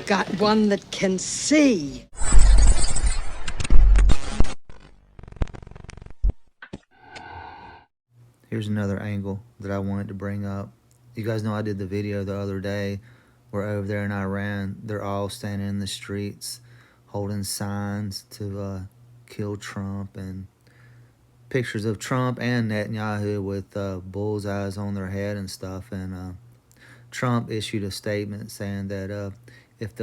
got one that can see. Here's another angle that I wanted to bring up. You guys know I did the video the other day where over there in Iran, they're all standing in the streets holding signs to kill Trump, and pictures of Trump and Netanyahu with bullseyes on their head and stuff. And Trump issued a statement saying that if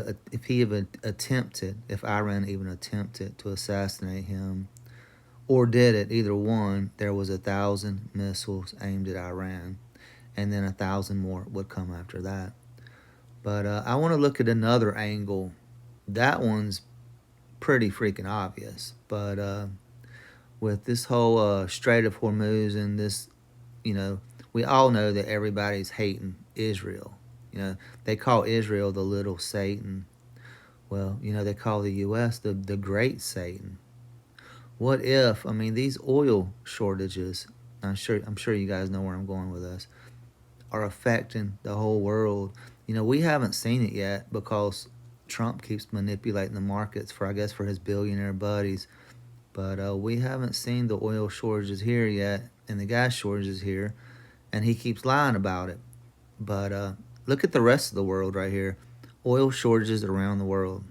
Iran even attempted to assassinate him, or did it, either one, there was 1,000 missiles aimed at Iran, and then 1,000 more would come after that. But I want to look at another angle. That one's pretty freaking obvious, but with this whole Strait of Hormuz and this, we all know that everybody's hating Israel. They call Israel the little Satan. Well, they call the U.S. the great Satan. What if, these oil shortages, I'm sure you guys know where I'm going with this, are affecting the whole world. We haven't seen it yet because Trump keeps manipulating the markets for his billionaire buddies. But we haven't seen the oil shortages here yet and the gas shortages here, and he keeps lying about it. But look at the rest of the world right here. Oil shortages around the world.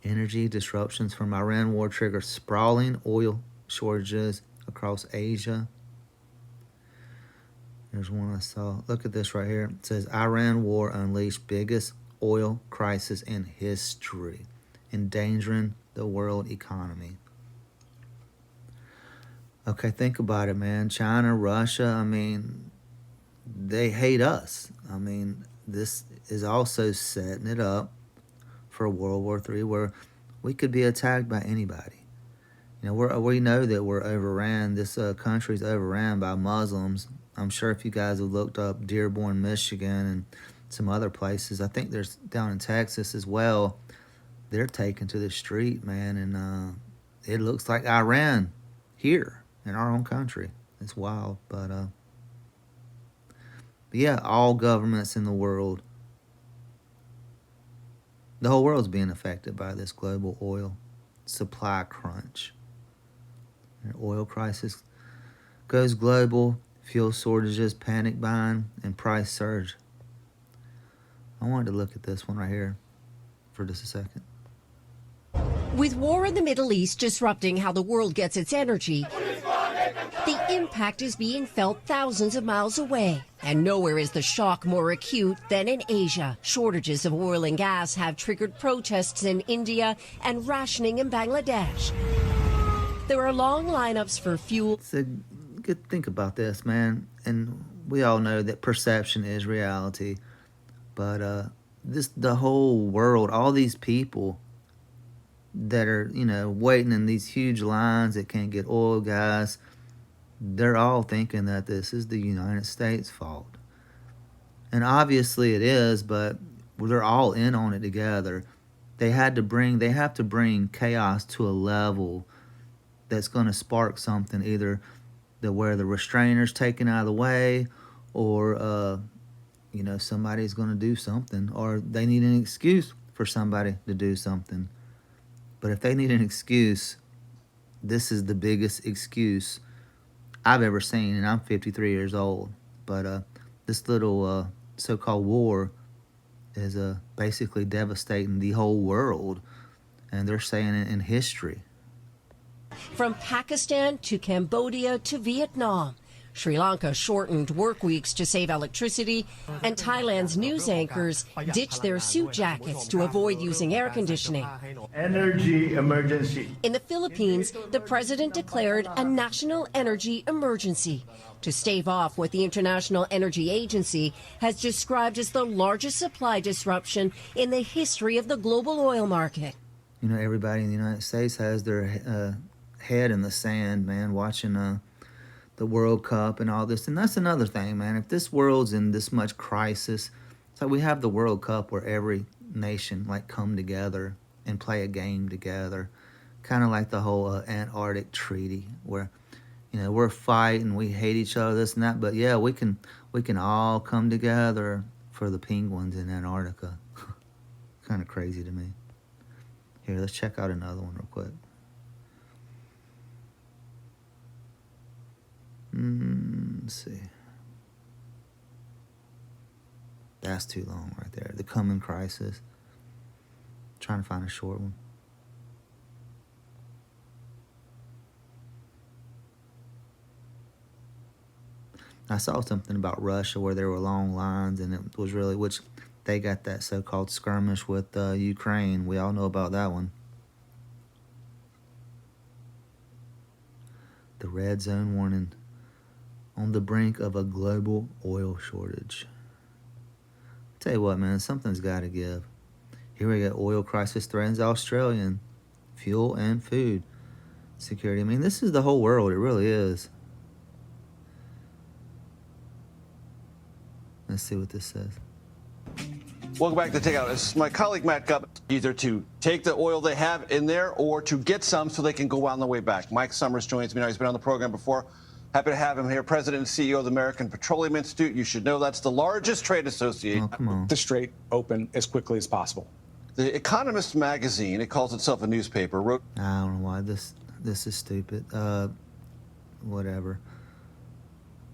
Energy disruptions from Iran war trigger sprawling oil shortages across Asia. There's one I saw. Look at this right here. It says Iran war unleashed biggest oil crisis in history, endangering the world economy. Okay, think about it, man. China, Russia, they hate us. This is also setting it up for World War III, where we could be attacked by anybody. We know that we're overran. This country's overran by Muslims. I'm sure if you guys have looked up Dearborn, Michigan, and some other places, I think there's down in Texas as well, they're taken to the street, man, and it looks like Iran here in our own country. It's wild, but yeah, all governments in the world, the whole world's being affected by this global oil supply crunch. An oil crisis goes global, fuel shortages, panic buying, and price surge. I wanted to look at this one right here for just a second. With war in the Middle East disrupting how the world gets its energy, the impact is being felt thousands of miles away. And nowhere is the shock more acute than in Asia. Shortages of oil and gas have triggered protests in India and rationing in Bangladesh. There are long lineups for fuel. So, think about this, man. And we all know that perception is reality. But the whole world, all these people that are, waiting in these huge lines that can't get oil, gas, they're all thinking that this is the United States' fault. And obviously it is, but they're all in on it together. They have to bring chaos to a level that's going to spark something, either where the restrainer's taken out of the way, or somebody's going to do something, or they need an excuse for somebody to do something. But if they need an excuse, this is the biggest excuse I've ever seen, and I'm 53 years old. But this little so-called war is basically devastating the whole world, and they're saying it in history. From Pakistan to Cambodia to Vietnam, Sri Lanka shortened work weeks to save electricity, and Thailand's news anchors ditched their suit jackets to avoid using air conditioning. Energy emergency. In the Philippines, the president declared a national energy emergency to stave off what the International Energy Agency has described as the largest supply disruption in the history of the global oil market. Everybody in the United States has their head in the sand, man, watching the World Cup and all this. And that's another thing, man. If this world's in this much crisis, so we have the World Cup where every nation come together and play a game together, kind of like the whole Antarctic Treaty, where we're fighting, we hate each other, this and that, but yeah, we can all come together for the penguins in Antarctica. kind of crazy to me. Here, let's check out another one real quick. Let's see. That's too long right there. The coming crisis. Trying to find a short one. I saw something about Russia where there were long lines, and it was really, which they got that so-called skirmish with Ukraine. We all know about that one. The red zone warning. On the brink of a global oil shortage. Tell you what, man, something's got to give. Here we go. Oil crisis threatens Australian fuel and food security. I mean, this is the whole world. It really is. Let's see what this says. Welcome back to Takeout. This is my colleague Matt Gubb. Either to take the oil they have in there or to get some so they can go on the way back. Mike Summers joins me now. He's been on the program before. Happy to have him here, President and CEO of the American Petroleum Institute. You should know that's the largest trade association. Oh, come on. The Strait open as quickly as possible. The Economist magazine, it calls itself a newspaper, wrote... I don't know why this is stupid. Whatever.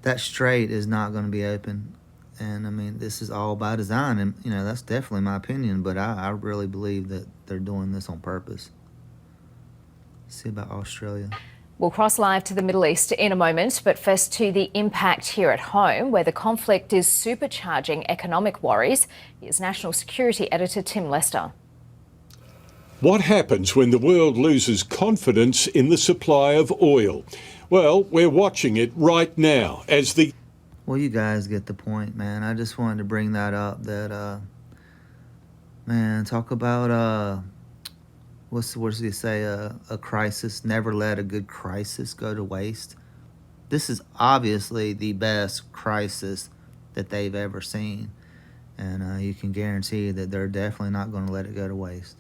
That strait is not going to be open. And, I mean, this is all by design. And, you know, that's definitely my opinion. But I really believe that they're doing this on purpose. Let's see about Australia. We'll cross live to the Middle East in a moment, but first to the impact here at home, where the conflict is supercharging economic worries. Here's National Security Editor Tim Lester. What happens when the world loses confidence in the supply of oil? Well, we're watching it right now as the... Well, you guys get the point, man. I just wanted to bring that up, that, man, talk about, what does he say, a crisis, never let a good crisis go to waste. This is obviously the best crisis that they've ever seen. And you can guarantee that they're definitely not going to let it go to waste.